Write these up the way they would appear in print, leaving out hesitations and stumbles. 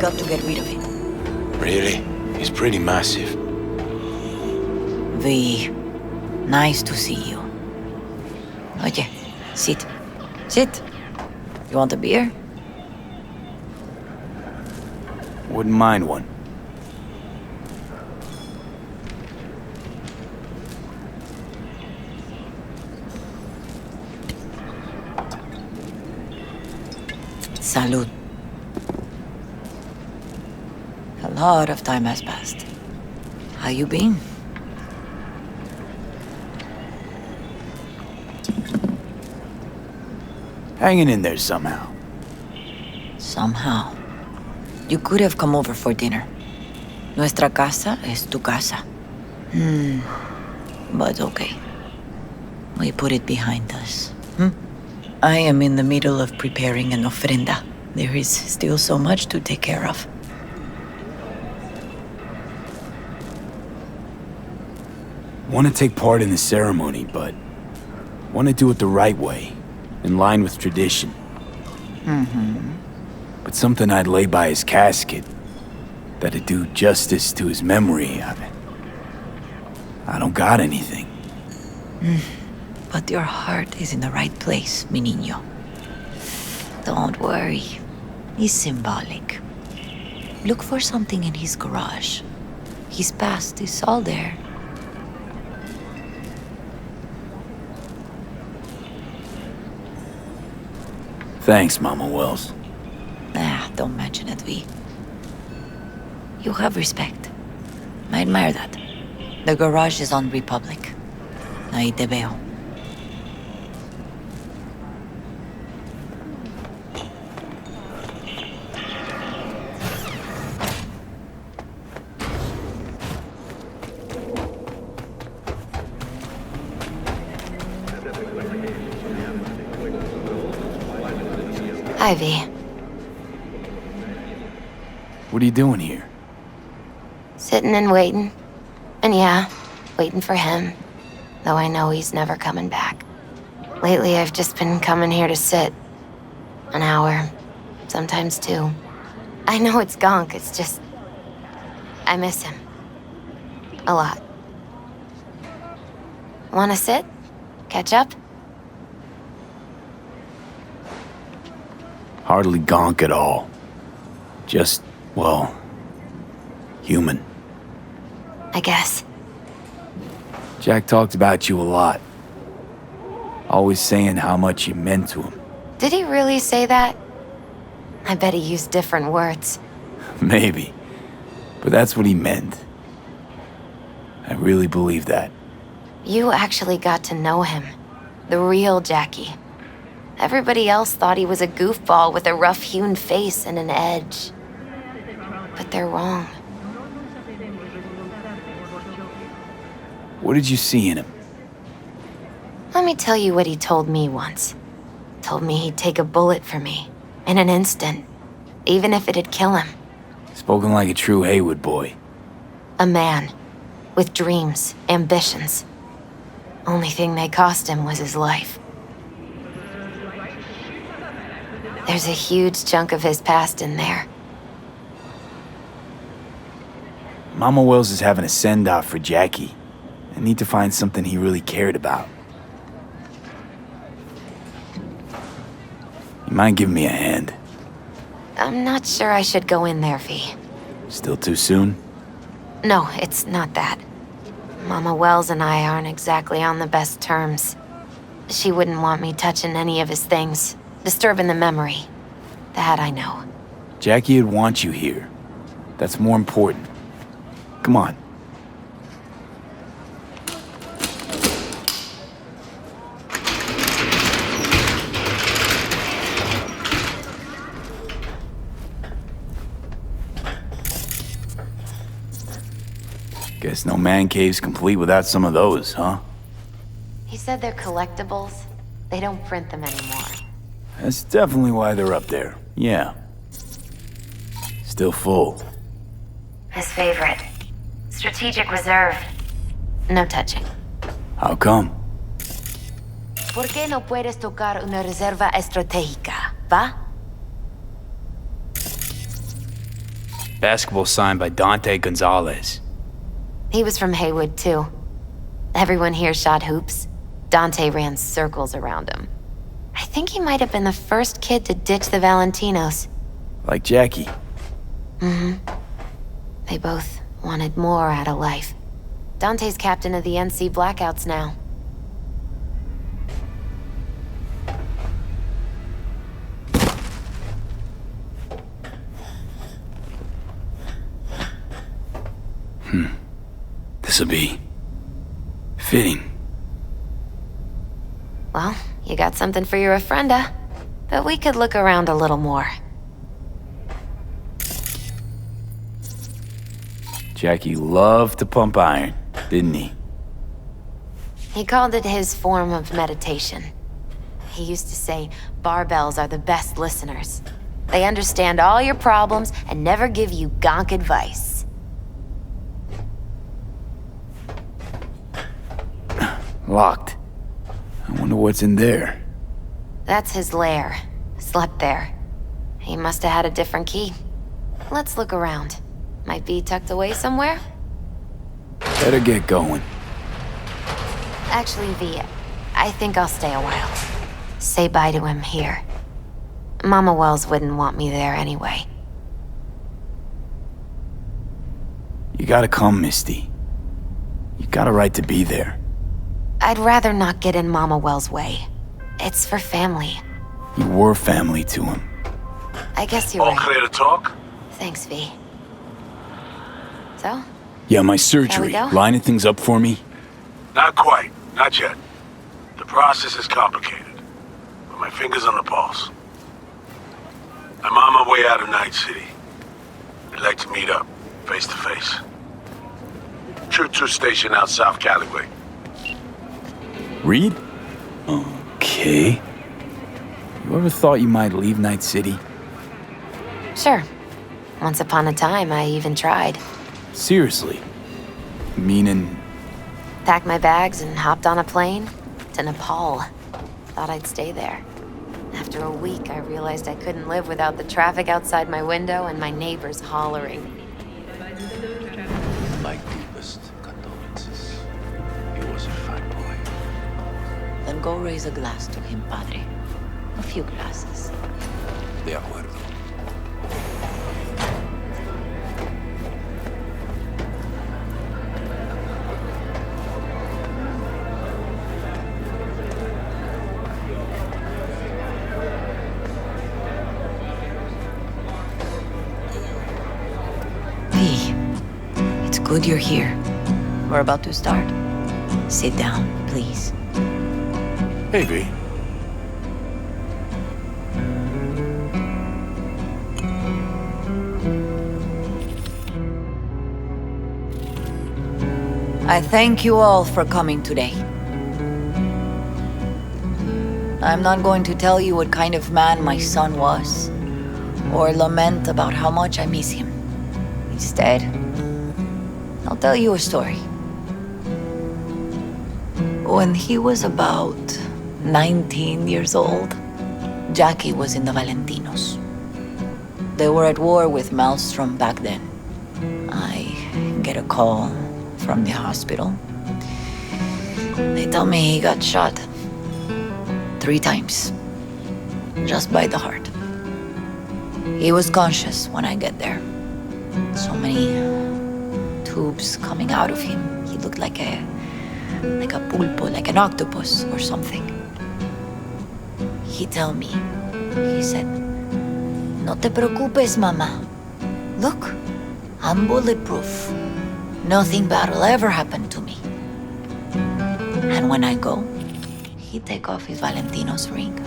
got to get rid of it. Really? It's pretty massive. V, nice to see you. Oye, sit. Sit. You want a beer? Wouldn't mind one. Salud. A lot of time has passed. How you been? Hanging in there somehow. Somehow. You could have come over for dinner. Nuestra casa es tu casa. But okay. We put it behind us. I am in the middle of preparing an ofrenda. There is still so much to take care of. Want to take part in the ceremony, but want to do it the right way, in line with tradition. But something I'd lay by his casket, that'd do justice to his memory. I don't got anything. But your heart is in the right place, mi niño. Don't worry. It's symbolic. Look for something in his garage. His past is all there. Thanks, Mama Wells. Don't mention it, V. You have respect. I admire that. The garage is on Republic. Ahí te veo. Hi, V. What are you doing here? Sitting and waiting. And yeah, waiting for him. Though I know he's never coming back. Lately, I've just been coming here to sit. An hour. Sometimes two. I know it's gonk, it's just... I miss him. A lot. Wanna sit? Catch up? Hardly gonk at all. Just, well, human. I guess. Jack talked about you a lot. Always saying how much you meant to him. Did he really say that? I bet he used different words. Maybe. But that's what he meant. I really believe that. You actually got to know him. The real Jackie. Everybody else thought he was a goofball with a rough-hewn face and an edge. But they're wrong. What did you see in him? Let me tell you what he told me once. Told me he'd take a bullet for me. In an instant. Even if it'd kill him. Spoken like a true Haywood boy. A man. With dreams, ambitions. Only thing they cost him was his life. There's a huge chunk of his past in there. Mama Wells is having a send-off for Jackie. I need to find something he really cared about. You mind giving me a hand? I'm not sure I should go in there, V. Still too soon? No, it's not that. Mama Wells and I aren't exactly on the best terms. She wouldn't want me touching any of his things, disturbing the memory. That I know. Jackie would want you here. That's more important. Come on. Guess no man cave's complete without some of those, huh? He said they're collectibles. They don't print them anymore. That's definitely why they're up there. Yeah. Still full. His favorite. Strategic reserve. No touching. How come? ¿Por qué no puedes tocar una reserva estratégica, va? Basketball signed by Dante Gonzalez. He was from Haywood, too. Everyone here shot hoops. Dante ran circles around him. I think he might have been the first kid to ditch the Valentinos. Like Jackie. They both wanted more out of life. Dante's captain of the NC Blackouts now. This'll be... fitting. Well, you got something for your ofrenda. But we could look around a little more. Jackie loved to pump iron, didn't he? He called it his form of meditation. He used to say barbells are the best listeners. They understand all your problems and never give you gonk advice. Locked. I wonder what's in there. That's his lair. Slept there. He must have had a different key. Let's look around. Might be tucked away somewhere? Better get going. Actually, V, I think I'll stay a while. Say bye to him here. Mama Wells wouldn't want me there anyway. You gotta come, Misty. You got a right to be there. I'd rather not get in Mama Wells' way. It's for family. You were family to him. I guess you're All right. clear to talk? Thanks, V. So? Yeah, my surgery. Shall we go? Lining things up for me? Not quite. Not yet. The process is complicated. But my finger's on the pulse. I'm on my way out of Night City. I'd like to meet up, face to face. Choo-choo station out South Caliway. Reed? Okay. You ever thought you might leave Night City? Sure. Once upon a time, I even tried. Seriously? Meaning... Packed my bags and hopped on a plane to Nepal. Thought I'd stay there. After a week, I realized I couldn't live without the traffic outside my window and my neighbors hollering. My deepest condolences. He was a fat boy. Then go raise a glass to him, Padre. A few glasses. De acuerdo. V, it's good you're here. We're about to start. Sit down, please. Hey, V. I thank you all for coming today. I'm not going to tell you what kind of man my son was, or lament about how much I miss him. Instead, I'll tell you a story. When he was about 19 years old, Jackie was in the Valentinos. They were at war with Maelstrom back then. I get a call from the hospital. They tell me he got shot 3 times, just by the heart. He was conscious when I get there. So many tubes coming out of him. He looked like a pulpo, like an octopus or something. He tell me, he said, "No te preocupes, mama. Look, I'm bulletproof. Nothing bad will ever happen to me." And when I go, he take off his Valentino's ring.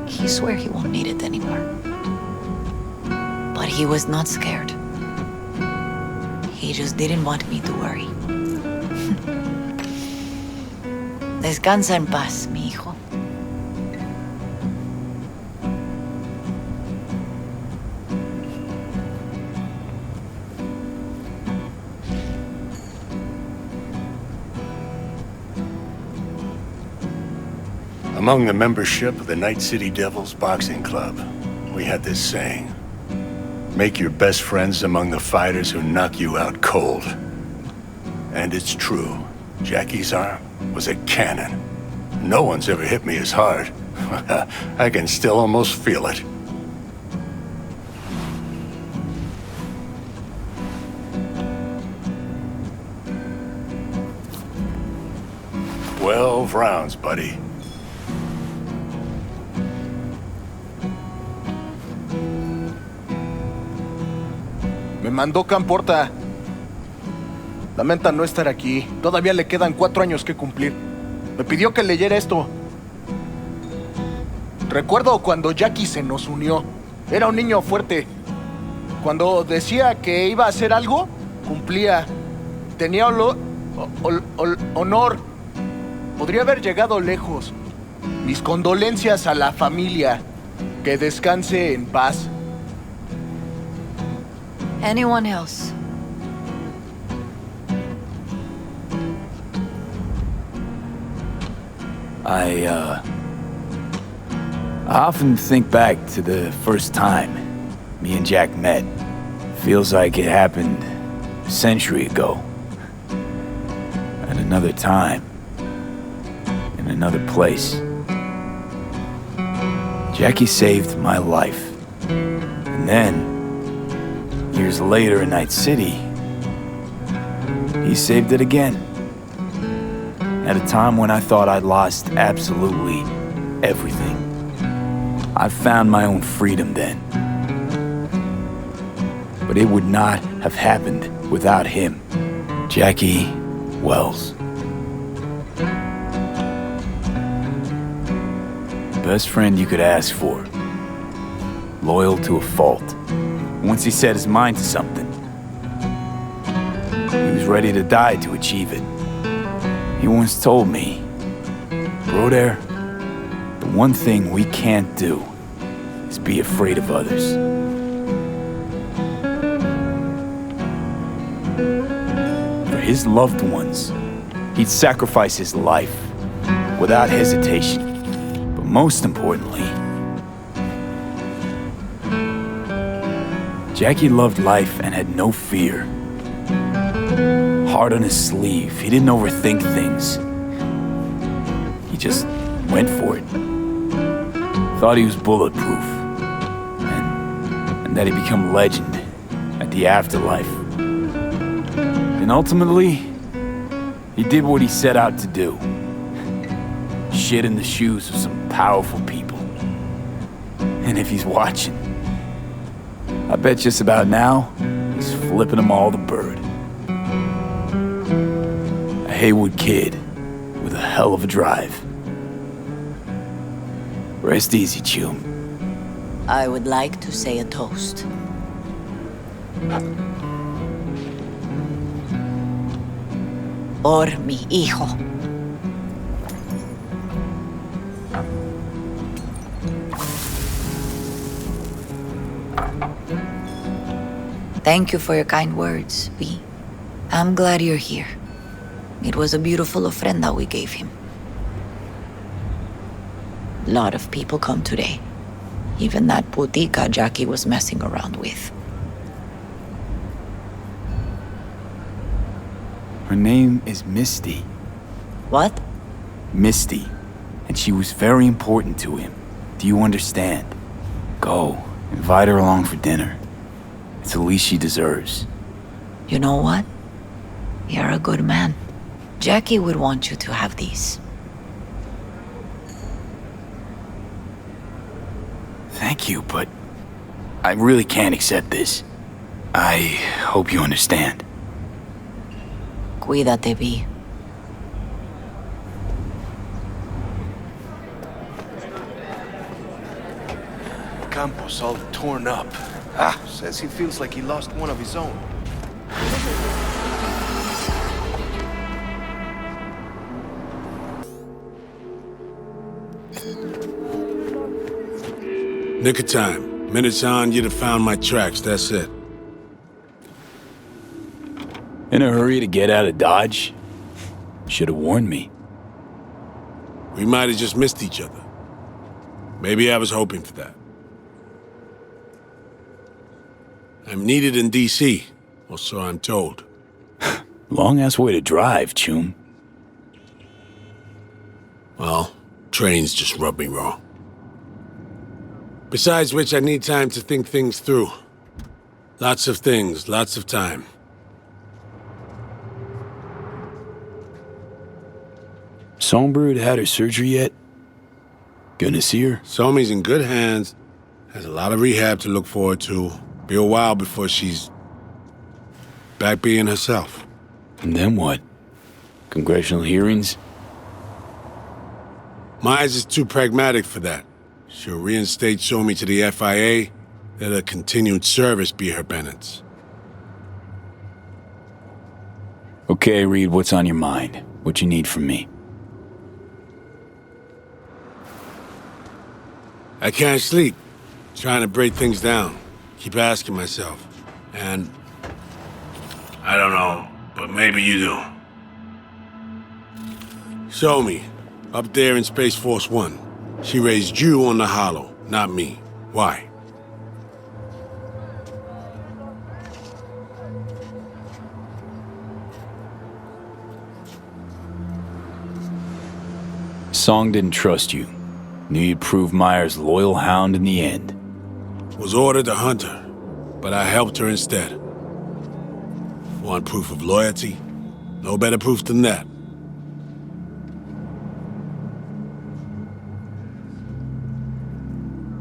He swear he won't need it anymore. But he was not scared. He just didn't want me to worry. Descansa en paz, mi hijo. Among the membership of the Night City Devils Boxing Club, we had this saying. Make your best friends among the fighters who knock you out cold. And it's true. Jackie's arm was a cannon. No one's ever hit me as hard. I can still almost feel it. 12 rounds, buddy. Me mandó Camporta. Lamenta no estar aquí. Todavía le quedan 4 años que cumplir. Me pidió que leyera esto. Recuerdo cuando Jackie se nos unió. Era un niño fuerte. Cuando decía que iba a hacer algo, cumplía. Tenía honor. Podría haber llegado lejos. Mis condolencias a la familia. Que descanse en paz. Anyone else? I often think back to the first time me and Jack met. Feels like it happened a century ago. At another time. In another place. Jackie saved my life. And then, years later in Night City, he saved it again. At a time when I thought I'd lost absolutely everything. I found my own freedom then. But it would not have happened without him. Jackie Wells. Best friend you could ask for. Loyal to a fault. Once he set his mind to something, he was ready to die to achieve it. He once told me, Broder, the one thing we can't do is be afraid of others. For his loved ones, he'd sacrifice his life without hesitation. But most importantly, Jackie loved life and had no fear. Heart on his sleeve, he didn't overthink things. He just went for it. Thought he was bulletproof. And that he'd become legend at the afterlife. And ultimately, he did what he set out to do. Shit in the shoes of some powerful people. And if he's watching, I bet just about now, he's flipping them all the bird. A Haywood kid with a hell of a drive. Rest easy, Chum. I would like to say a toast. Por mi hijo. Thank you for your kind words, V. I'm glad you're here. It was a beautiful ofrenda we gave him. A lot of people come today. Even that putica Jackie was messing around with. Her name is Misty. What? Misty. And she was very important to him. Do you understand? Go. Invite her along for dinner. It's the least she deserves. You know what? You're a good man. Jackie would want you to have these. Thank you, but I really can't accept this. I hope you understand. Cuídate, V. Campos all torn up. Says he feels like he lost one of his own. Nick of time. Minutes on, you'd have found my tracks, that's it. In a hurry to get out of Dodge? Should have warned me. We might have just missed each other. Maybe I was hoping for that. I'm needed in D.C., or so I'm told. Long-ass way to drive, Chum. Well, trains just rub me wrong. Besides which, I need time to think things through. Lots of things, lots of time. Songbird had her surgery yet? Gonna see her? Somi's in good hands. Has a lot of rehab to look forward to. Be a while before she's back being herself. And then what? Congressional hearings? Myers is too pragmatic for that. She'll reinstate Somi to the FIA, let her continued service be her penance. Okay, Reed, what's on your mind? What you need from me? I can't sleep. Trying to break things down. Keep asking myself. And I don't know, but maybe you do. Somi, up there in Space Force 1. She raised you on the Hollow, not me. Why? Song didn't trust you. Knew you'd prove Myers' loyal hound in the end. Was ordered to hunt her, but I helped her instead. Want proof of loyalty? No better proof than that.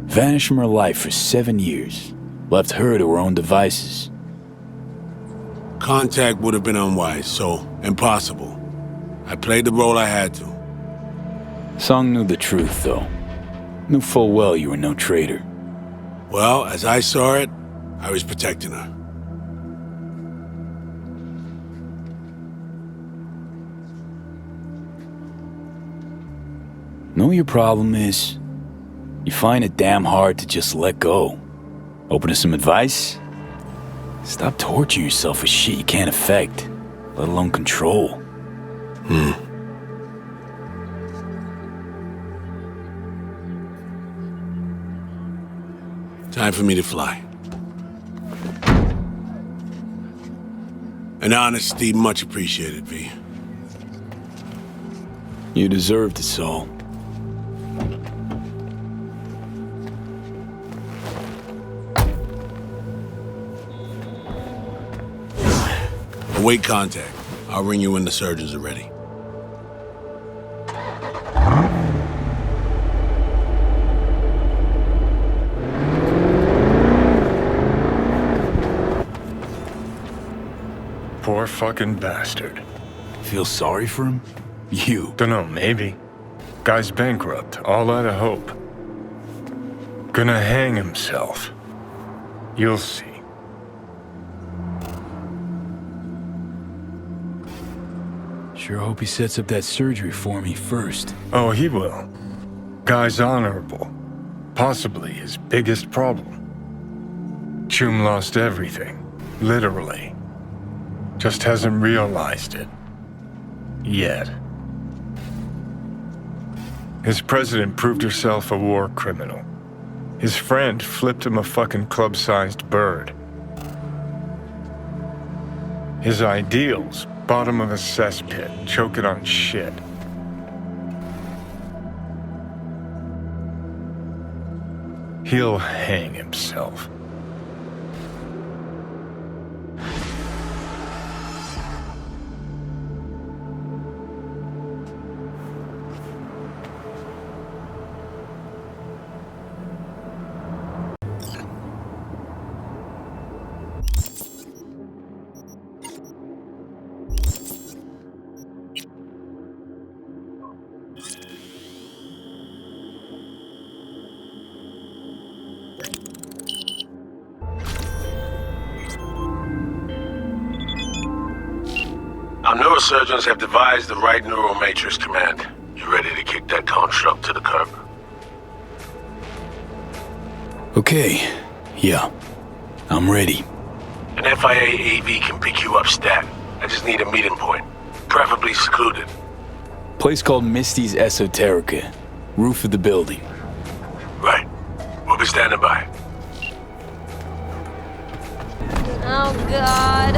Vanished from her life for 7 years. Left her to her own devices. Contact would have been unwise, so impossible. I played the role I had to. Song knew the truth, though. Knew full well you were no traitor. Well, as I saw it, I was protecting her. Know what your problem is? You find it damn hard to just let go. Open to some advice? Stop torturing yourself with shit you can't affect, let alone control. Time for me to fly. And honesty much appreciated, V. You deserved it, Saul. Await contact. I'll ring you when the surgeons are ready. Poor fucking bastard. Feel sorry for him? You. Dunno, maybe. Guy's bankrupt, all out of hope. Gonna hang himself. You'll see. Sure hope he sets up that surgery for me first. Oh, he will. Guy's honorable. Possibly his biggest problem. Chum lost everything. Literally. Just hasn't realized it. Yet. His president proved herself a war criminal. His friend flipped him a fucking club-sized bird. His ideals, bottom of a cesspit, choking on shit. He'll hang himself. Our neurosurgeons have devised the right neural matrix command. You ready to kick that construct to the curb? Okay. Yeah. I'm ready. An FIA AV can pick you up stat. I just need a meeting point. Preferably secluded. Place called Misty's Esoterica. Roof of the building. Right. We'll be standing by. Oh, God.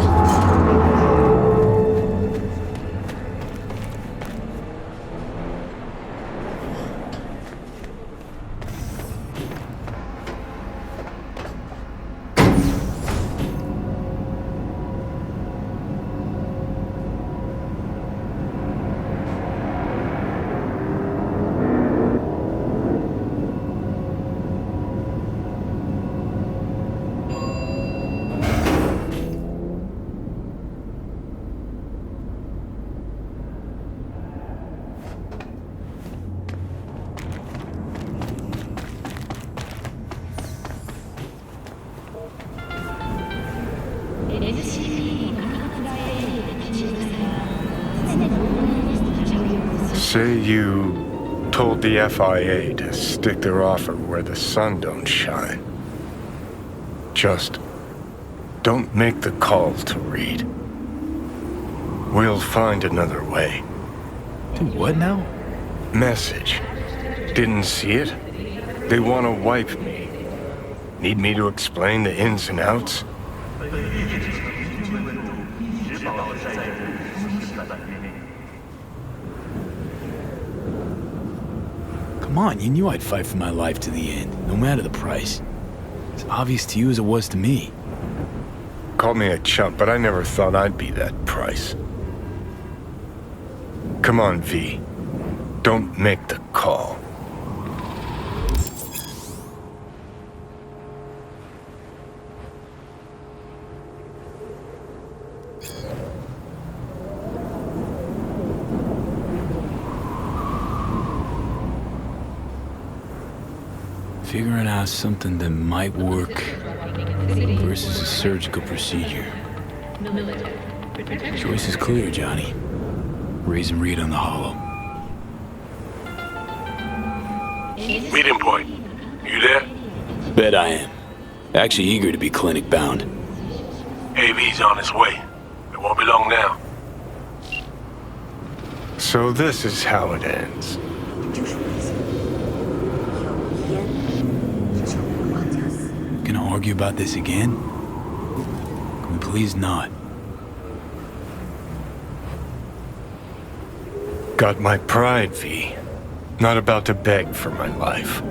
Say you told the FIA to stick their offer where the sun don't shine. Just don't make the call to Reed. We'll find another way. Do what now? Message. Didn't see it? They want to wipe me. Need me to explain the ins and outs? Come on, you knew I'd fight for my life to the end, no matter the price. It's obvious to you as it was to me. Called me a chump, but I never thought I'd be that price. Come on, V. Don't make the call. Figuring out something that might work versus a surgical procedure. Choice is clear, Johnny. Raise and read on the hollow. Meeting point. You there? Bet I am. Actually eager to be clinic bound. AV's on its way. It won't be long now. So this is how it ends. Gonna argue about this again? Can we please not? Got my pride, V. Not about to beg for my life.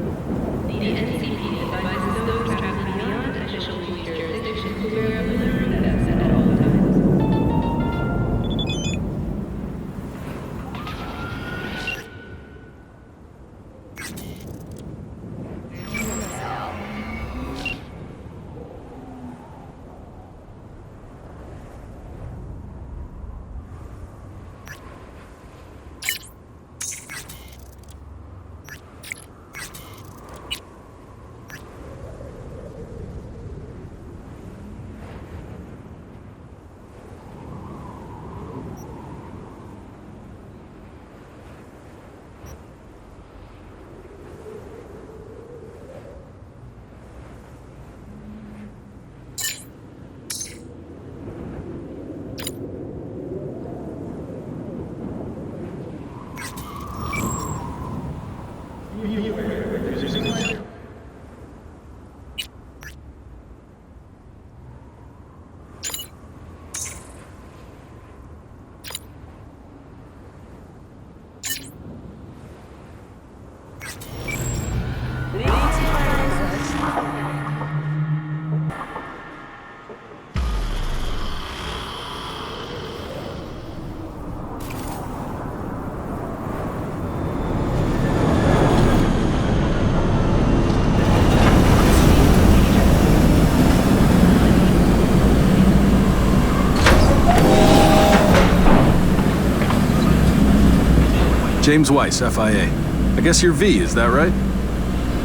James Weiss, FIA. I guess you're V, is that right?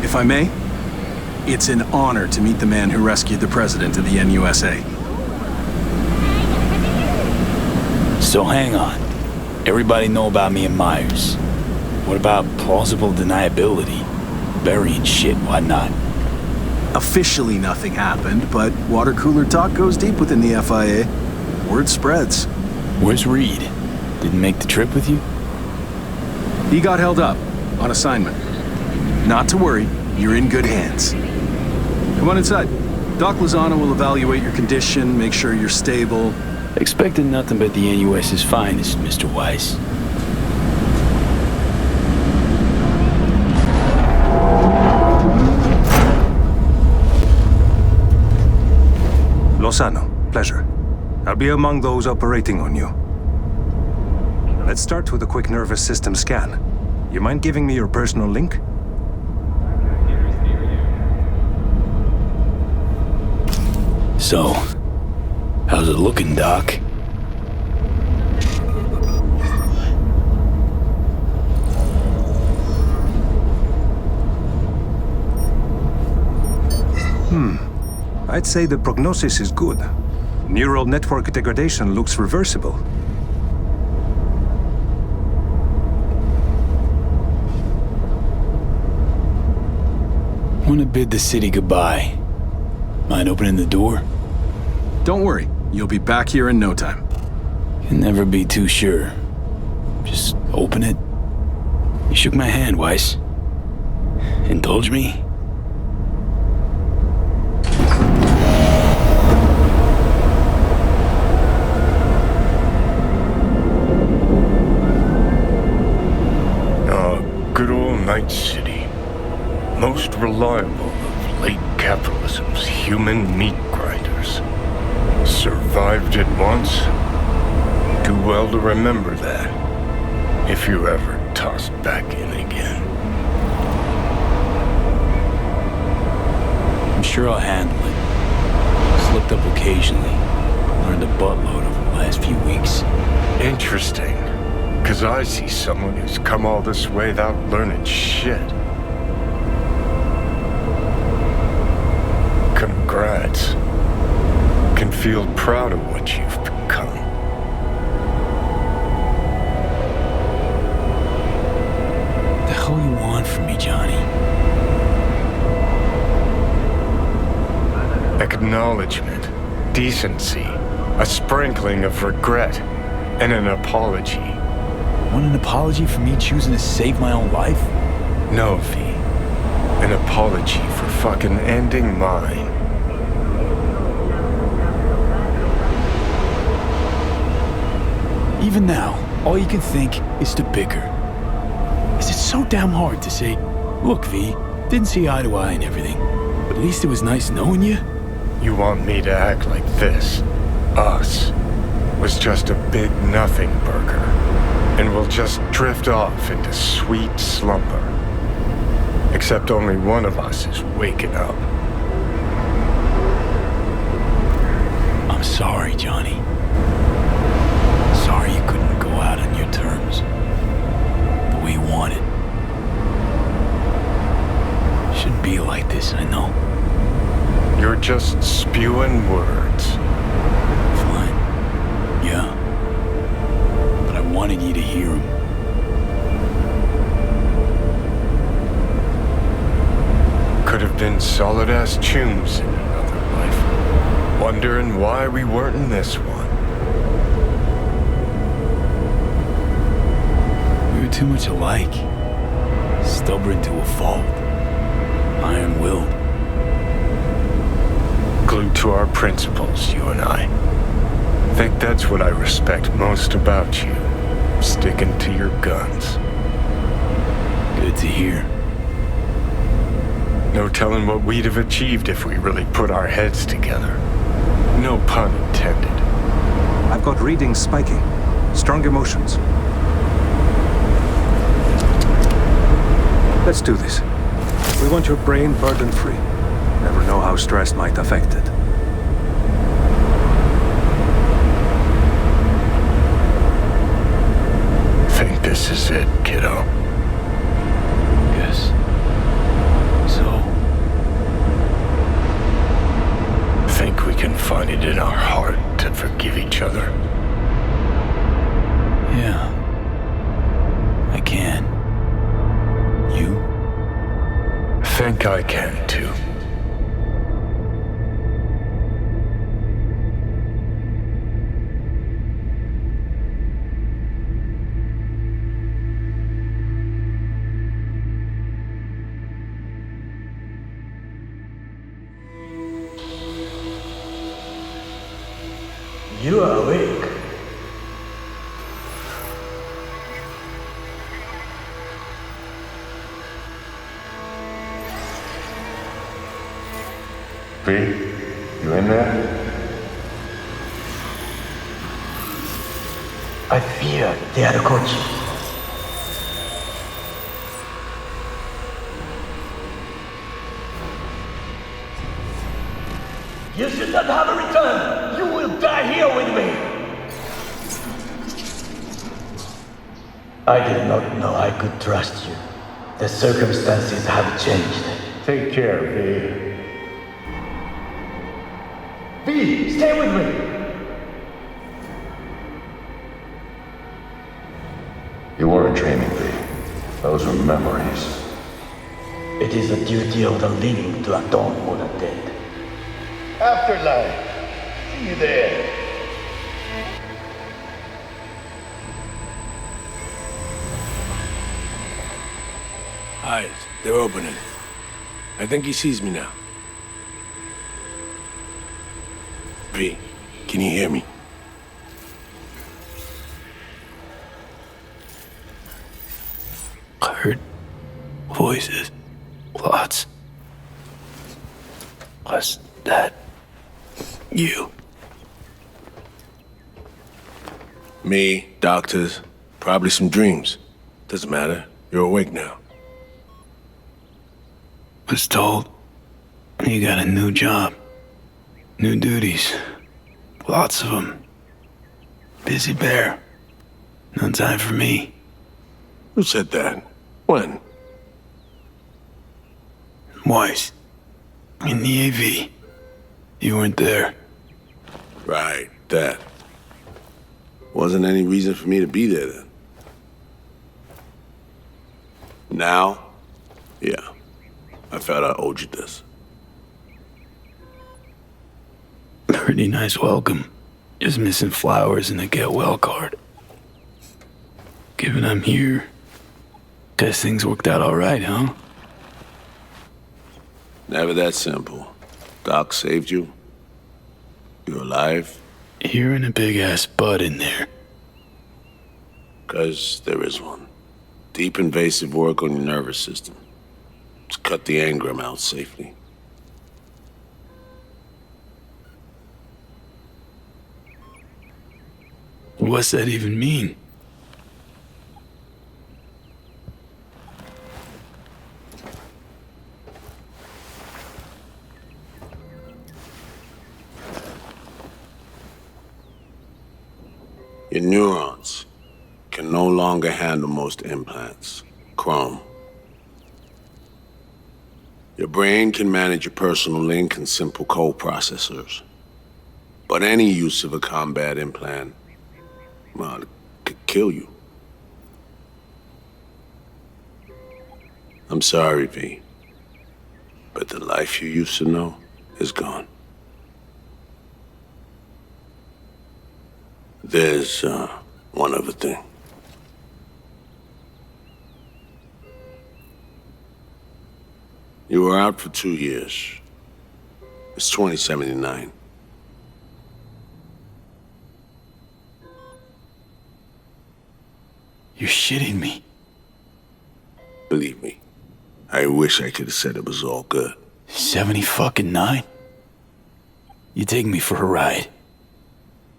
If I may, it's an honor to meet the man who rescued the president of the NUSA. So hang on. Everybody know about me and Myers. What about plausible deniability? Burying shit, whatnot. Officially nothing happened, but water cooler talk goes deep within the FIA. Word spreads. Where's Reed? Didn't make the trip with you? He got held up, on assignment. Not to worry, you're in good hands. Come on inside. Doc Lozano will evaluate your condition, make sure you're stable. Expecting nothing but the NUS's finest, Mr. Weiss. Lozano, pleasure. I'll be among those operating on you. Let's start with a quick nervous system scan. You mind giving me your personal link? So, how's it looking, Doc? I'd say the prognosis is good. Neural network degradation looks reversible. Want to bid the city goodbye. Mind opening the door? Don't worry, you'll be back here in no time. Can never be too sure. Just open it. You shook my hand, Weiss. Indulge me? Good old Night City. Most reliable of late capitalism's human meat grinders. Survived it once. Too well to remember that. If you're ever tossed back in again. I'm sure I'll handle it. Slipped up occasionally. Learned a buttload over the last few weeks. Interesting. 'Cause I see someone who's come all this way without learning shit. Congrats. Can feel proud of what you've become. What the hell you want from me, Johnny? Acknowledgement, decency, a sprinkling of regret, and an apology. Want an apology for me choosing to save my own life? No, V. An apology for fucking ending mine. Even now, all you can think is to bicker. Is it so damn hard to say, look, V, didn't see eye to eye and everything, but at least it was nice knowing you? You want me to act like this? Us was just a big nothing burger. And we'll just drift off into sweet slumber. Except only one of us is waking up. I'm sorry, Johnny. Sorry you couldn't go out on your terms. The way you wanted. Shouldn't be like this, I know. You're just spewing words. Fine. Yeah. But I wanted you to hear them. Could have been solid-ass chooms in another life. Wondering why we weren't in this one. We were too much alike. Stubborn to a fault. Iron-willed. Glued to our principles, you and I. Think that's what I respect most about you. Sticking to your guns. Good to hear. No telling what we'd have achieved if we really put our heads together. No pun intended. I've got readings spiking. Strong emotions. Let's do this. We want your brain burden-free. Never know how stress might affect it. Think this is it, kiddo? Yes. So? Think we can find it in our heart to forgive each other? Yeah. I can. You? Think I can, too. You are awake. V, you in there? I fear they are coaching. You should not have returned! You will die here with me! I did not know I could trust you. The circumstances have changed. Take care, V. V, stay with me! You weren't dreaming, V. Those were memories. It is the duty of the living to atone for the dead. Afterlife. See you there. Eyes, they're opening. I think he sees me now. V, can you hear me? I heard voices. Lots. Was that you? Me, doctors, probably some dreams. Doesn't matter. You're awake now. Was told you got a new job. New duties. Lots of them. Busy bear. No time for me. Who said that? When? Weiss. In the AV. You weren't there. Right, that. Wasn't any reason for me to be there then. Now? Yeah. I felt I owed you this. Pretty nice welcome. Just missing flowers and a get well card. Given I'm here, guess things worked out all right, huh? Never that simple. Doc saved you. You're alive. You're in a big-ass butt in there. 'Cause there is one. Deep invasive work on your nervous system. To cut the engram out safely. What's that even mean? Your neurons can no longer handle most implants. Chrome. Your brain can manage your personal link and simple code processors. But any use of a combat implant, well, it could kill you. I'm sorry, V. But the life you used to know is gone. There's, one other thing. You were out for 2 years. It's 2079. You're shitting me. Believe me, I wish I could have said it was all good. 79? You take me for a ride.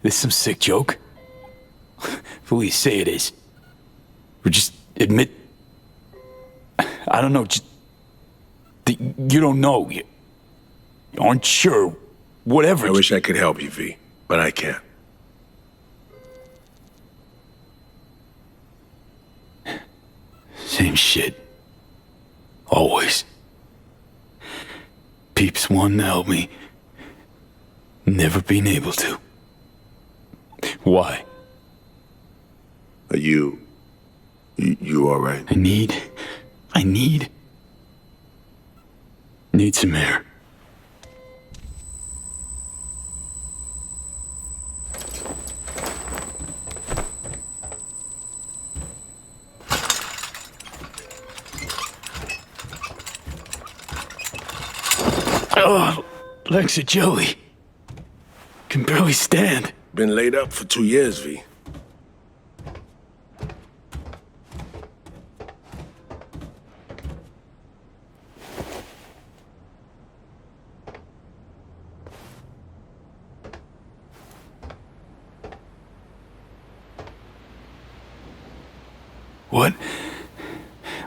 This some sick joke? Please say it is. Or just admit... I don't know, just... You don't know. You aren't sure. Whatever. I wish I could help you, V, but I can't. Same shit. Always. Peeps wanting to help me. Never been able to. Why? Are you all right? I need some air. Oh, legs are jelly. Can barely stand. Been laid up for 2 years, V. What?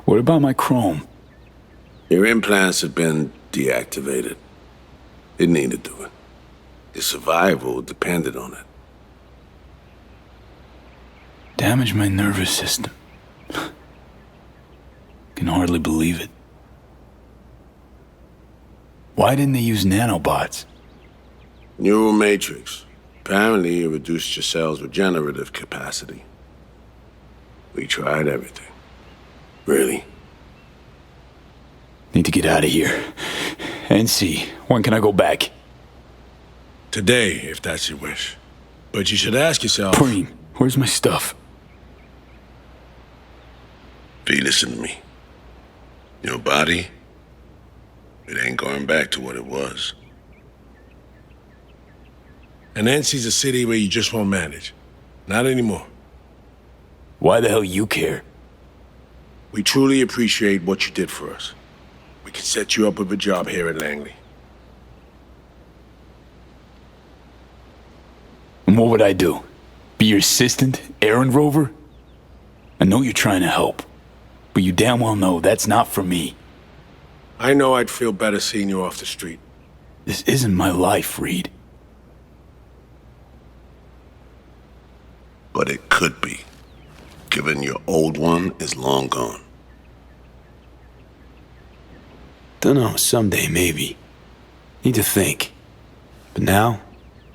What about my chrome? Your implants have been deactivated. It needed to it. Your survival depended on it. Damaged my nervous system. Can hardly believe it. Why didn't they use nanobots? Neural matrix. Apparently, it reduced your cell's regenerative capacity. We tried everything. Really? Need to get out of here. NC, when can I go back? Today, if that's your wish. But you should ask yourself... Preem, where's my stuff? V, listen to me. Your body, it ain't going back to what it was. And NC's a city where you just won't manage. Not anymore. Why the hell you care? We truly appreciate what you did for us. We can set you up with a job here at Langley. And what would I do? Be your assistant, errand rover? I know you're trying to help, but you damn well know that's not for me. I know I'd feel better seeing you off the street. This isn't my life, Reed. But it could be, given your old one is long gone. Dunno, someday maybe. Need to think. But now,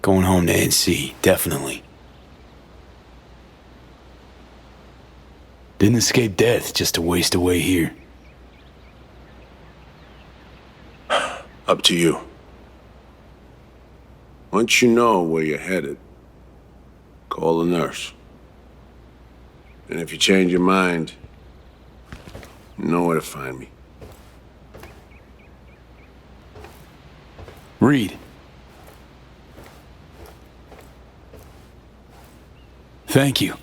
going home to NC, definitely. Didn't escape death just to waste away here. Up to you. Once you know where you're headed, call the nurse. And if you change your mind, you know where to find me. Reed. Thank you.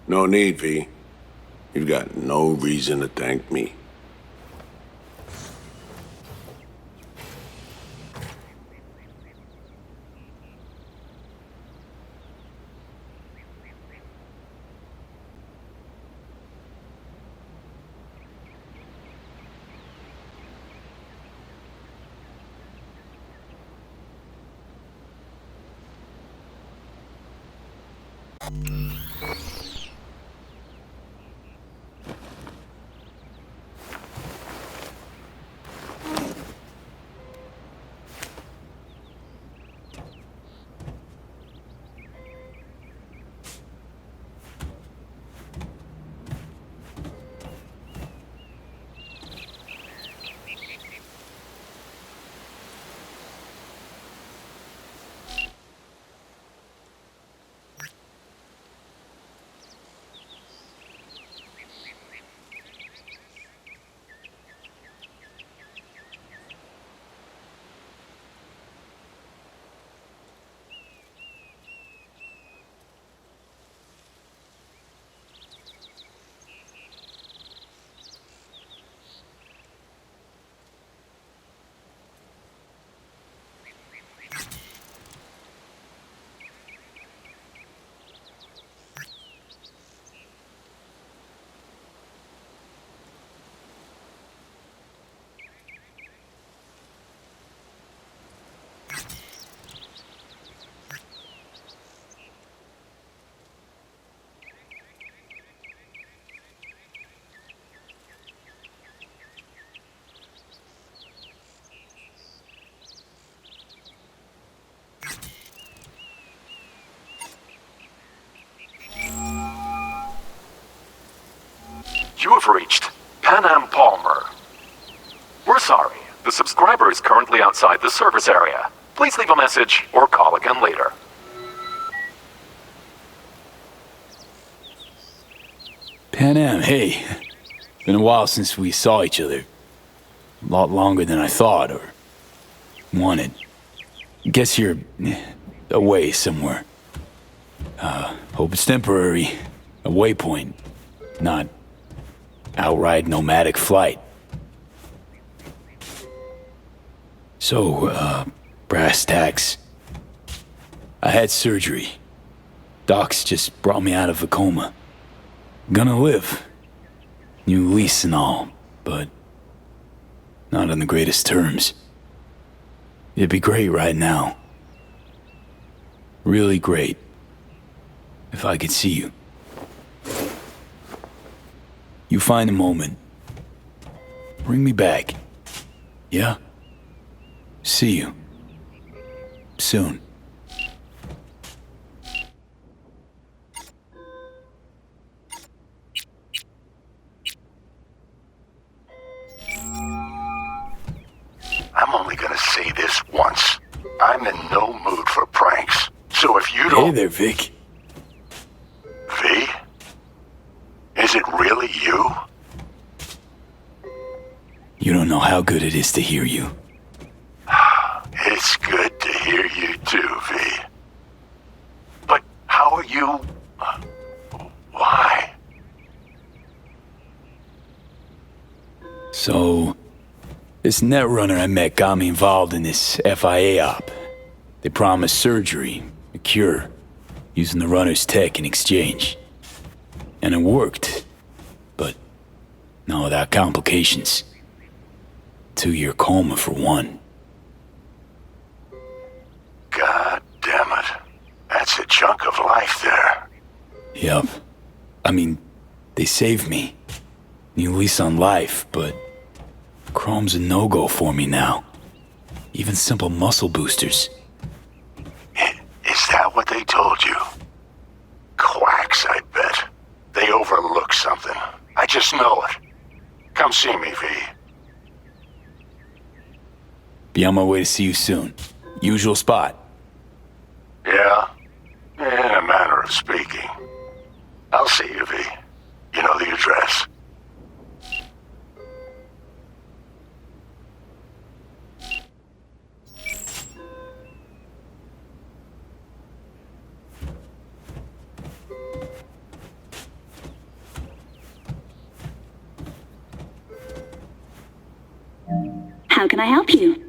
No need, V. You've got no reason to thank me. You have reached Pan Am Palmer. We're sorry. The subscriber is currently outside the service area. Please leave a message or call again later. Pan Am, hey. Been a while since we saw each other. A lot longer than I thought, or wanted. Guess you're away somewhere. Hope it's temporary. A waypoint, not outright nomadic flight. So, brass tacks. I had surgery. Docs just brought me out of a coma. Gonna live. New lease and all, but not on the greatest terms. It'd be great right now. Really great. If I could see you. You find a moment. Bring me back. Yeah? See you. Soon. I'm only gonna say this once. I'm in no mood for pranks. So if you don't... Hey there, Vic. V? Is it really you? You don't know how good it is to hear you. It's good to hear you too, V. But how are you... Why? So, this netrunner I met got me involved in this FIA op. They promised surgery, a cure, using the runner's tech in exchange. And it worked. But not without complications. 2-year coma for one. God damn it. That's a chunk of life there. Yep. I mean, they saved me. New lease on life, but Chrome's a no-go for me now. Even simple muscle boosters. Is that what they told you? Quacks, I bet. They overlook something. I just know it. Come see me, V. Be on my way to see you soon. Usual spot. Yeah? In a manner of speaking. I'll see you, V. You know the address. How can I help you?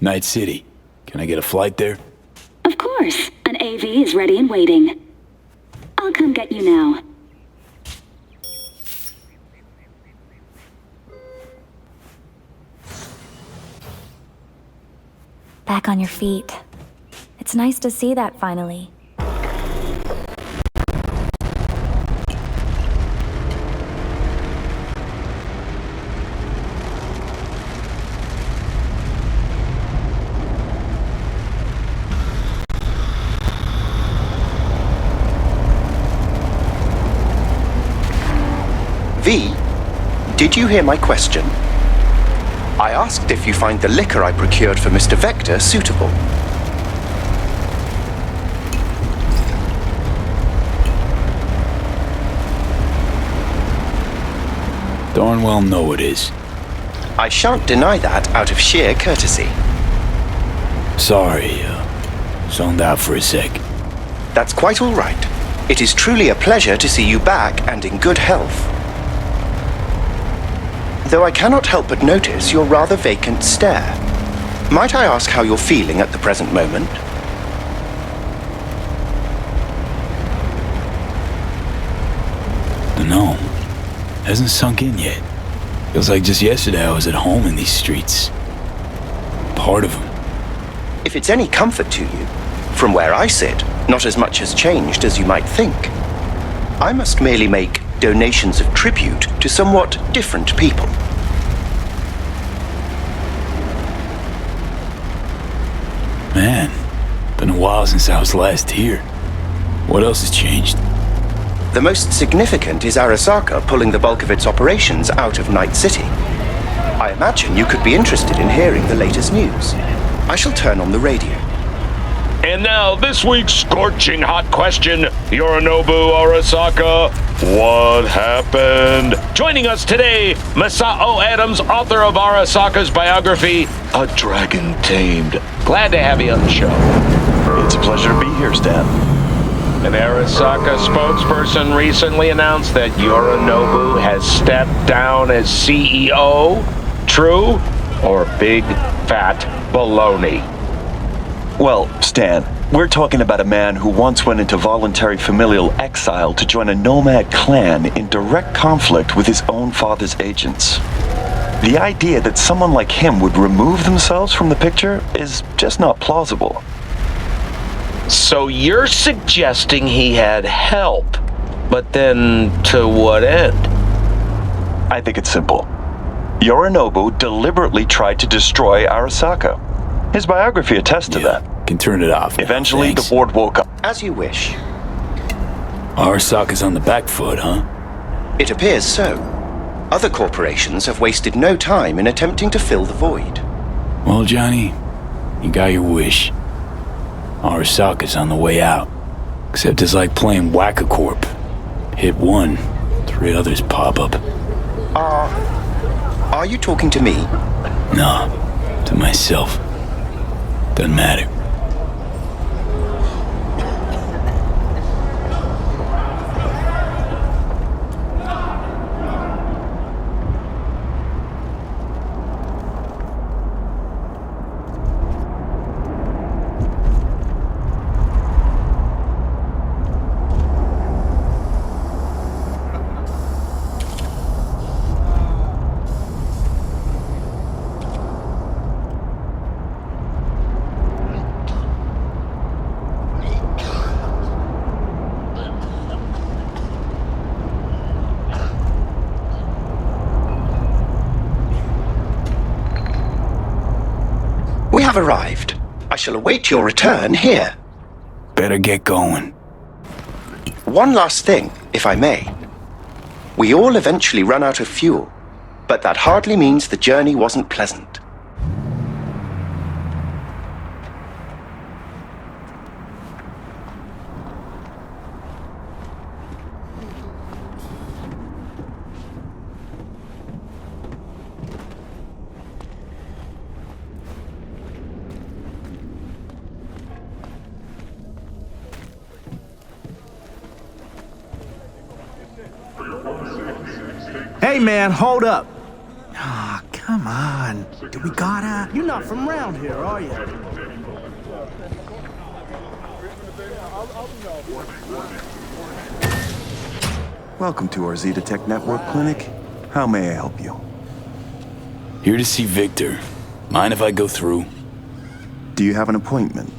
Night City. Can I get a flight there? Of course. An AV is ready and waiting. I'll come get you now. Back on your feet. It's nice to see that finally. V, did you hear my question? I asked if you find the liquor I procured for Mr. Vector suitable. Darn well know it is. I shan't deny that out of sheer courtesy. Sorry, zoned out for a sec. That's quite all right. It is truly a pleasure to see you back and in good health. Though I cannot help but notice your rather vacant stare. Might I ask how you're feeling at the present moment? Dunno. Hasn't sunk in yet. Feels like just yesterday I was at home in these streets. Part of them. If it's any comfort to you, from where I sit, not as much has changed as you might think. I must merely make donations of tribute to somewhat different people. Man, been a while since I was last here. What else has changed? The most significant is Arasaka pulling the bulk of its operations out of Night City. I imagine you could be interested in hearing the latest news. I shall turn on the radio. And now, this week's scorching hot question, Yorinobu Arasaka. What happened? Joining us today, Masao Adams, author of Arasaka's biography, A Dragon Tamed. Glad to have you on the show. It's a pleasure to be here, Stan. An Arasaka spokesperson recently announced that Yorinobu has stepped down as CEO. True or big fat baloney? Well, Stan, we're talking about a man who once went into voluntary familial exile to join a nomad clan in direct conflict with his own father's agents. The idea that someone like him would remove themselves from the picture is just not plausible. So you're suggesting he had help, but then to what end? I think it's simple. Yorinobu deliberately tried to destroy Arasaka. His biography attests to that. Can turn it off. Eventually, Thanks. the board woke up. As you wish. Arasaka's on the back foot, huh? It appears so. Other corporations have wasted no time in attempting to fill the void. Well, Johnny, you got your wish. Arasaka's on the way out. Except it's like playing Whack-A-Corp. Hit one, 3 others pop up. Are you talking to me? No, to myself. Doesn't matter. We have arrived. I shall await your return here. Better get going. One last thing, if I may. We all eventually run out of fuel, but that hardly means the journey wasn't pleasant. Hey man, hold up. Ah, come on. Do we gotta? You're not from around here, are you? Welcome to our Zetatech Network Clinic. How may I help you? Here to see Victor. Mind if I go through? Do you have an appointment?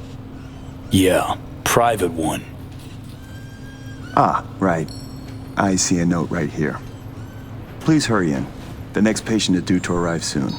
Yeah, private one. Ah, right. I see a note right here. Please hurry in. The next patient is due to arrive soon.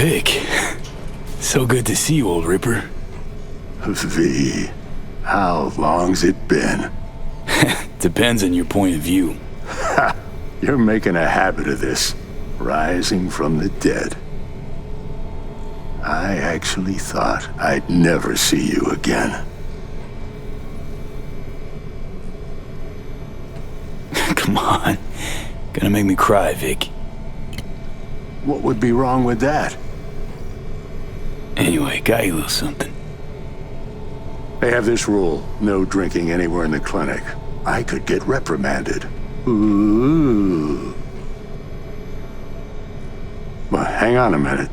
Vic, so good to see you, old Ripper. V, how long's it been? Depends on your point of view. Ha! You're making a habit of this, rising from the dead. I actually thought I'd never see you again. Come on. Gonna make me cry, Vic. What would be wrong with that? Anyway, got you a little something. They have this rule, no drinking anywhere in the clinic. I could get reprimanded. Ooh. But hang on a minute.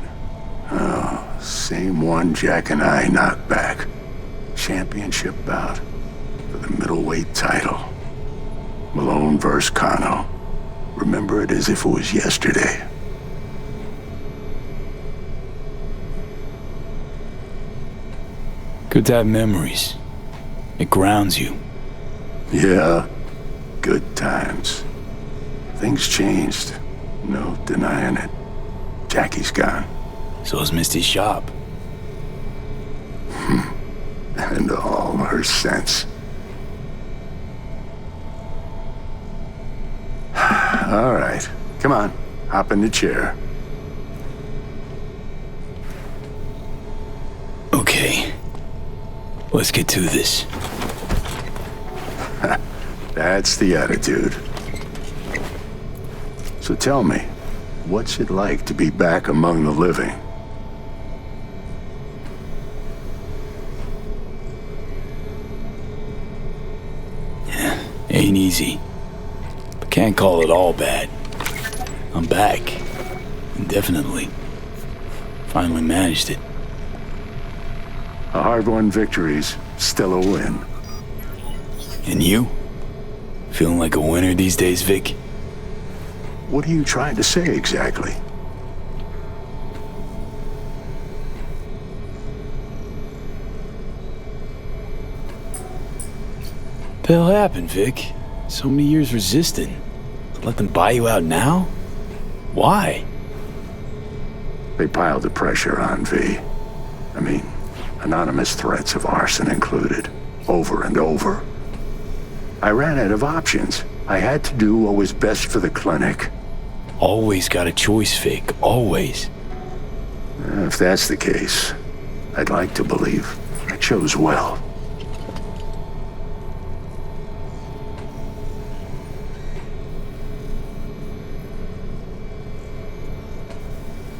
Oh, same one Jack and I knocked back. Championship bout for the middleweight title. Malone vs. Kano. Remember it as if it was yesterday. Good to have memories. It grounds you. Yeah, good times. Things changed. No denying it. Jackie's gone. So's Misty's shop. And all her sense. All right, come on, hop in the chair. Okay, let's get to this. That's the attitude. So tell me, what's it like to be back among the living? Ain't easy. But can't call it all bad. I'm back. Indefinitely. Finally managed it. A hard-won victory's still a win. And you? Feeling like a winner these days, Vic? What are you trying to say exactly? The hell happened, Vic? So many years resisting. Let them buy you out now? Why? They piled the pressure on, V. I mean, anonymous threats of arson included, over and over. I ran out of options. I had to do what was best for the clinic. Always got a choice, Vic. Always. If that's the case, I'd like to believe I chose well.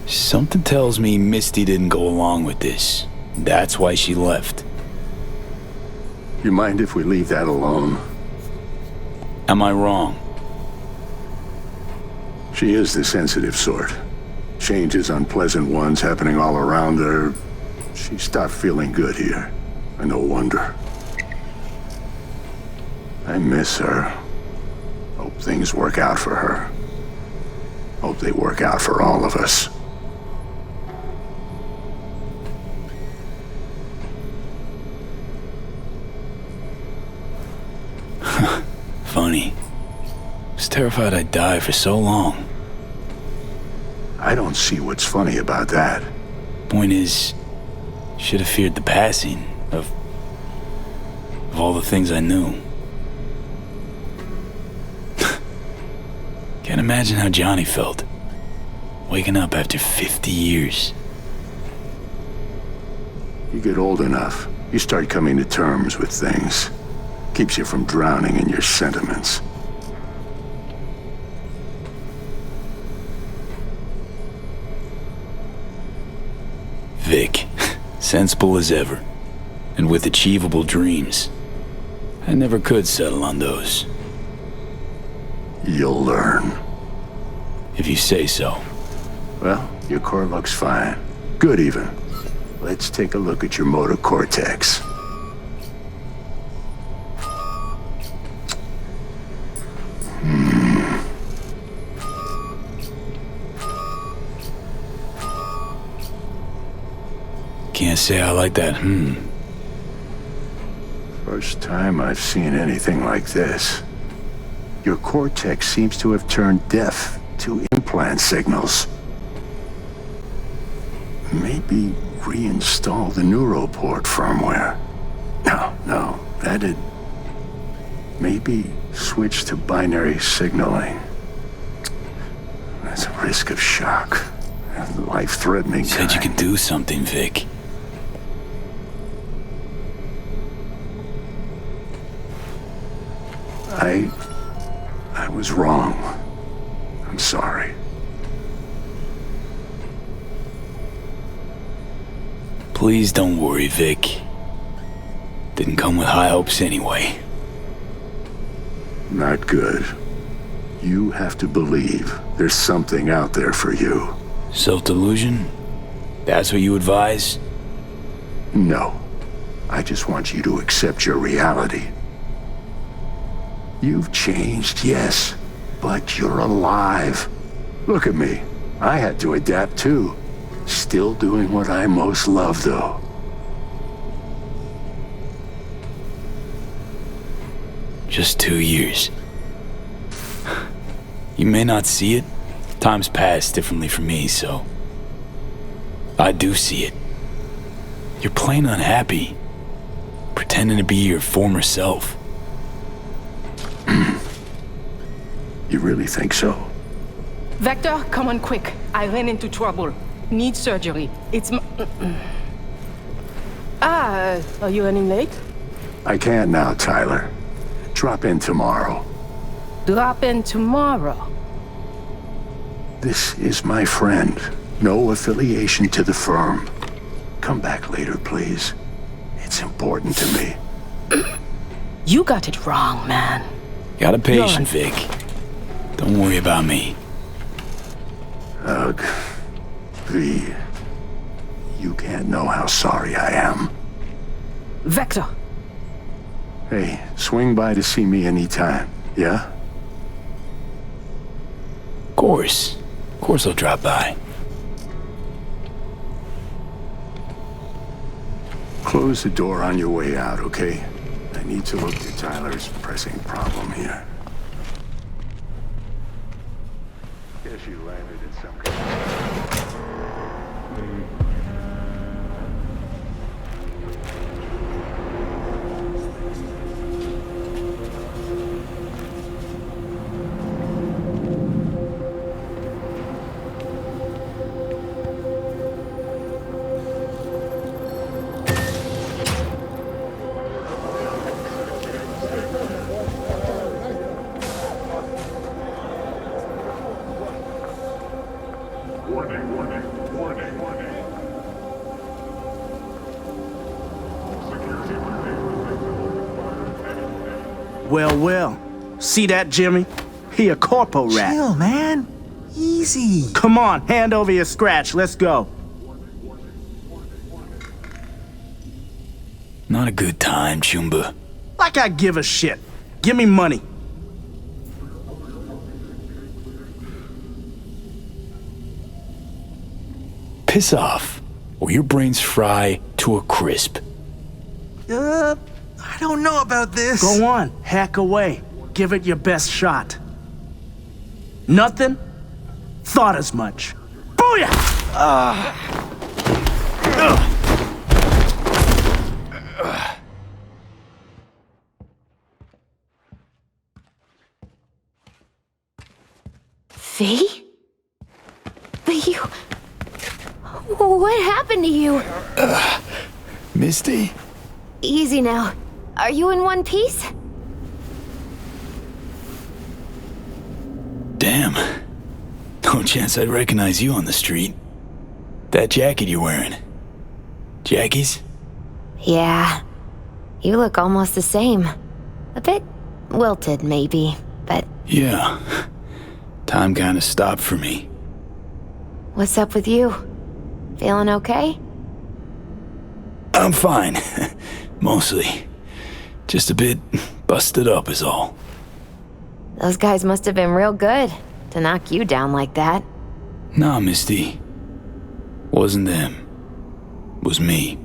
Something tells me Misty didn't go along with this. That's why she left. You mind if we leave that alone? Am I wrong? She is the sensitive sort. Changes, unpleasant ones happening all around her. She stopped feeling good here. And no wonder. I miss her. Hope things work out for her. Hope they work out for all of us. Funny. Was terrified I'd die for so long. I don't see what's funny about that. Point is, should have feared the passing of all the things I knew. Can't imagine how Johnny felt. Waking up after 50 years. You get old enough, you start coming to terms with things. Keeps you from drowning in your sentiments. Vic, sensible as ever, and with achievable dreams. I never could settle on those. You'll learn. If you say so. Well, your core looks fine. Good even. Let's take a look at your motor cortex. Can't say I like that, First time I've seen anything like this. Your cortex seems to have turned deaf to implant signals. Maybe reinstall the neuroport firmware. No, that'd... Maybe switch to binary signaling. That's a risk of shock. Life-threatening. Said you could do something, Vic. I was wrong. I'm sorry. Please don't worry, Vic. Didn't come with high hopes anyway. Not good. You have to believe there's something out there for you. Self-delusion? That's what you advise? No. I just want you to accept your reality. You've changed, yes, but you're alive. Look at me. I had to adapt too. Still doing what I most love, though. Just 2 years. You may not see it. Time's passed differently for me, so... I do see it. You're plain unhappy. Pretending to be your former self. You really think so? Vector, come on quick. I ran into trouble. Need surgery. It's are you running late? I can't now, Tyler. Drop in tomorrow. Drop in tomorrow. This is my friend. No affiliation to the firm. Come back later, please. It's important to me. You got it wrong, man. Got a patient, Vic. Don't worry about me. Ugh. V. You can't know how sorry I am. Vector. Hey, swing by to see me anytime, yeah? Of course I'll drop by. Close the door on your way out, okay? I need to look at Tyler's pressing problem here. Guess you landed in some kind of... Well. See that, Jimmy? He a corpo rat. Chill, man. Easy. Come on, hand over your scratch. Let's go. Not a good time, Chumba. Like I give a shit. Give me money. Piss off, or your brains fry to a crisp. I don't know about this. Go on, hack away. Give it your best shot. Nothing? Thought as much. Booyah! V? But you... What happened to you? Misty? Easy now. Are you in one piece? Damn. No chance I'd recognize you on the street. That jacket you're wearing. Jackie's? Yeah. You look almost the same. A bit wilted, maybe, but... Yeah. Time kinda stopped for me. What's up with you? Feeling okay? I'm fine. Mostly. Just a bit busted up is all. Those guys must have been real good to knock you down like that. Nah, Misty. Wasn't them. Was me.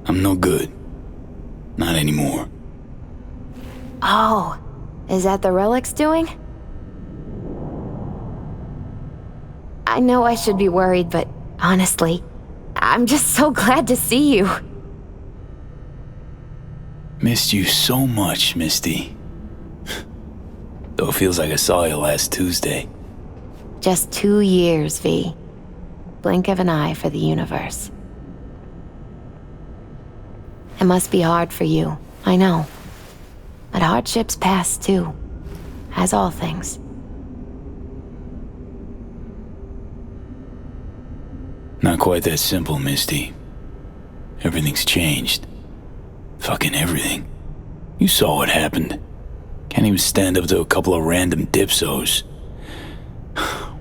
I'm no good. Not anymore. Oh, is that the relic's doing? I know I should be worried, but honestly, I'm just so glad to see you. Missed you so much, Misty. Though it feels like I saw you last Tuesday. Just 2 years, V. Blink of an eye for the universe. It must be hard for you, I know. But hardships pass too, as all things. Not quite that simple, Misty. Everything's changed. Fucking everything. You saw what happened. Can't even stand up to a couple of random dipsos.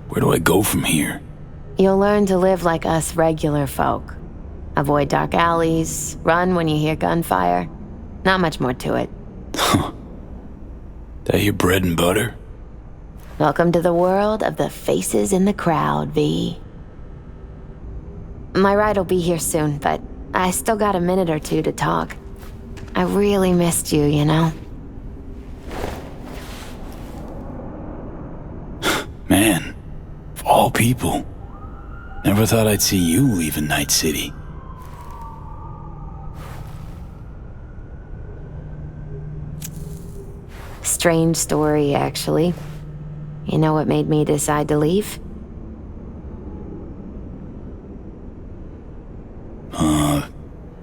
Where do I go from here? You'll learn to live like us regular folk. Avoid dark alleys, run when you hear gunfire. Not much more to it. That your bread and butter? Welcome to the world of the faces in the crowd, V. My ride will be here soon, but I still got a minute or two to talk. I really missed you, you know? Man, of all people, never thought I'd see you leaving Night City. Strange story, actually. You know what made me decide to leave?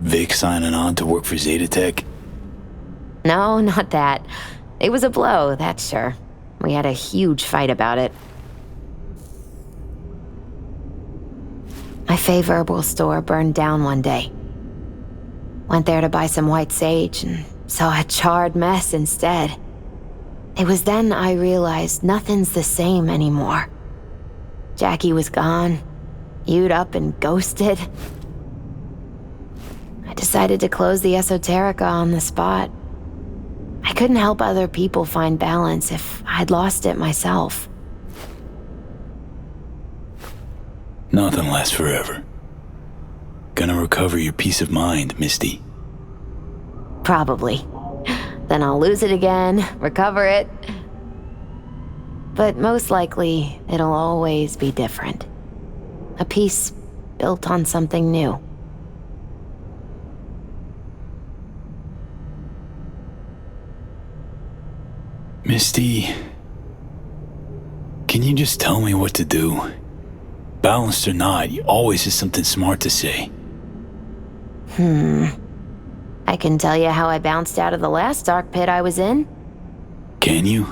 Vic signing on to work for Zetatech? No, not that. It was a blow, that's sure. We had a huge fight about it. My favorite herbal store burned down one day. Went there to buy some white sage and saw a charred mess instead. It was then I realized nothing's the same anymore. Jackie was gone, you'd up and ghosted. I decided to close the esoterica on the spot. I couldn't help other people find balance if I'd lost it myself. Nothing lasts forever. Gonna recover your peace of mind, Misty. Probably. Then I'll lose it again, recover it. But most likely, it'll always be different. A piece built on something new. Misty, can you just tell me what to do? Balanced or not, you always have something smart to say. I can tell you how I bounced out of the last dark pit I was in. Can you?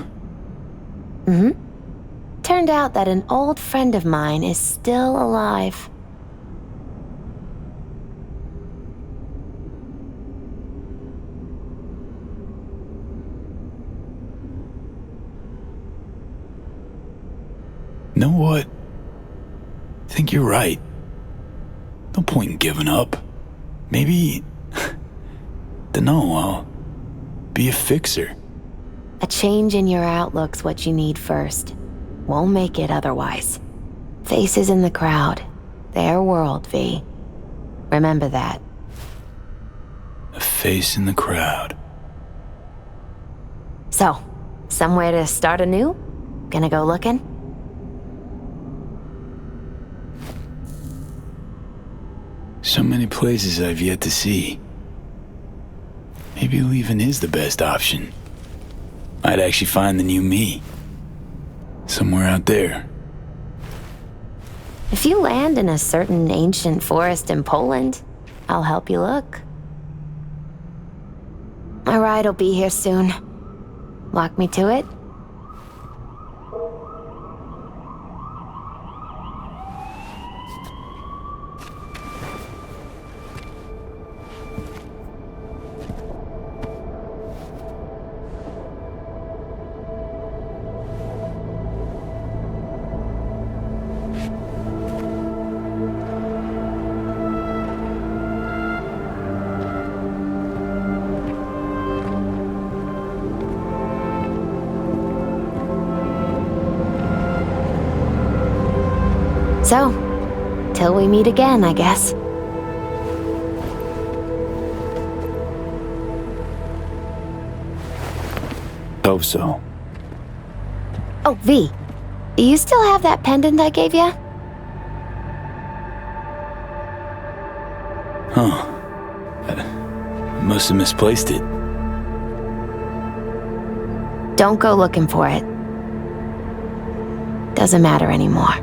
Turned out that an old friend of mine is still alive. Know what? I think you're right. No point in giving up. Maybe... Dunno, I'll be a fixer. A change in your outlook's what you need first. Won't make it otherwise. Faces in the crowd. Their world, V. Remember that. A face in the crowd. So, somewhere to start anew? Gonna go looking? So many places I've yet to see. Maybe leaving is the best option. Might actually find the new me. Somewhere out there. If you land in a certain ancient forest in Poland, I'll help you look. My ride will be here soon. Walk me to it? So, till we meet again, I guess. Hope so. Oh, V, do you still have that pendant I gave you? Huh. Must have misplaced it. Don't go looking for it. Doesn't matter anymore.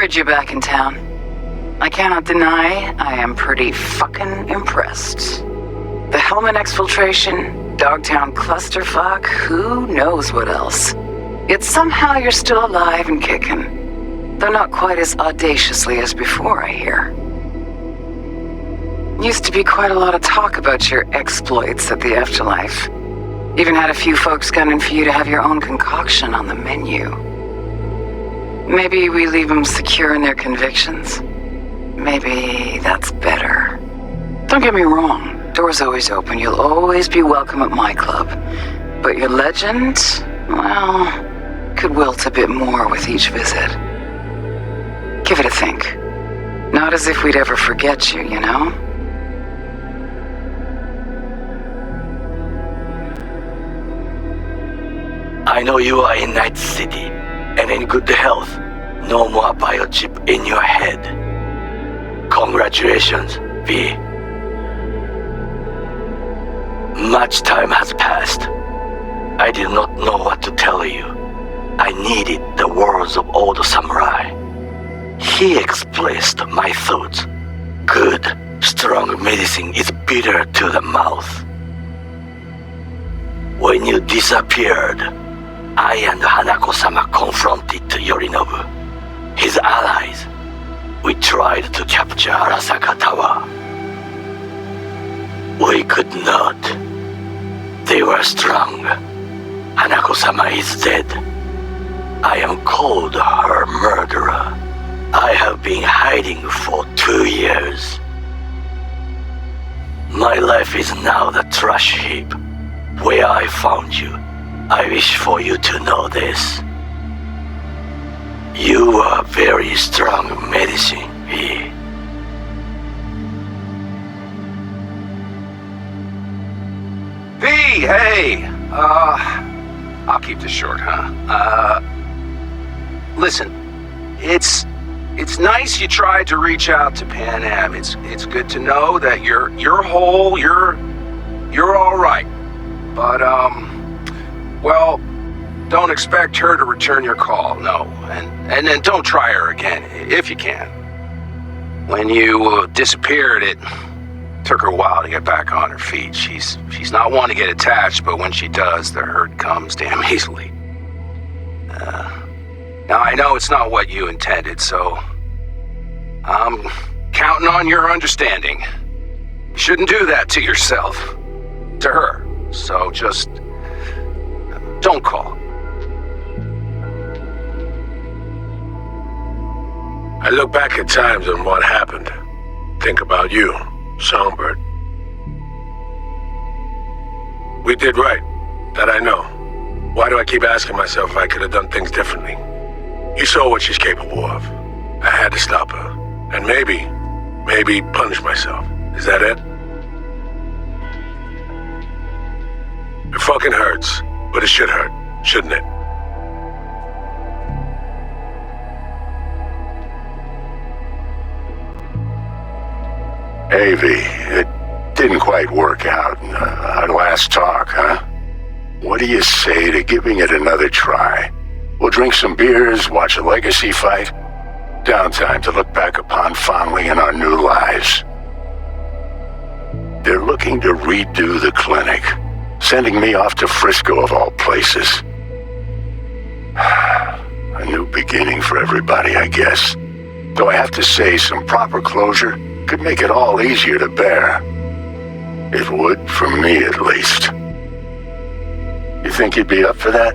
Heard you're back in town. I cannot deny I am pretty fucking impressed. The helmet exfiltration, Dogtown clusterfuck, who knows what else. Yet somehow you're still alive and kicking. Though not quite as audaciously as before, I hear. Used to be quite a lot of talk about your exploits at the afterlife. Even had a few folks gunning for you to have your own concoction on the menu. Maybe we leave them secure in their convictions. Maybe that's better. Don't get me wrong, door's always open. You'll always be welcome at my club. But your legend, well, could wilt a bit more with each visit. Give it a think. Not as if we'd ever forget you, you know? I know you are in Night City, and in good health. No more biochip in your head. Congratulations, V. Much time has passed. I did not know what to tell you. I needed the words of old samurai. He expressed my thoughts. Good, strong medicine is bitter to the mouth. When you disappeared, I and Hanako-sama confronted Yorinobu, his allies. We tried to capture Arasaka Tower. We could not. They were strong. Hanako-sama is dead. I am called her murderer. I have been hiding for 2 years. My life is now the trash heap where I found you. I wish for you to know this. You are very strong medicine, V. V, hey! I'll keep this short, huh? Listen, it's nice you tried to reach out to Pan Am. It's good to know that you're whole, you're all right. But, well, don't expect her to return your call, no. And then don't try her again, if you can. When you disappeared, it took her a while to get back on her feet. She's not one to get attached, but when she does, the hurt comes damn easily. Now, I know it's not what you intended, so I'm counting on your understanding. You shouldn't do that to yourself, to her. So just don't call. I look back at times on what happened. Think about you, Songbird. We did right. That I know. Why do I keep asking myself if I could have done things differently? You saw what she's capable of. I had to stop her. And maybe punish myself. Is that it? It fucking hurts. But it should hurt, shouldn't it? Hey, V, it didn't quite work out our last talk, huh? What do you say to giving it another try? We'll drink some beers, watch a legacy fight. Downtime to look back upon fondly in our new lives. They're looking to redo the clinic, sending me off to Frisco of all places. A new beginning for everybody, I guess. Though I have to say, some proper closure could make it all easier to bear. It would, for me at least. You think you'd be up for that?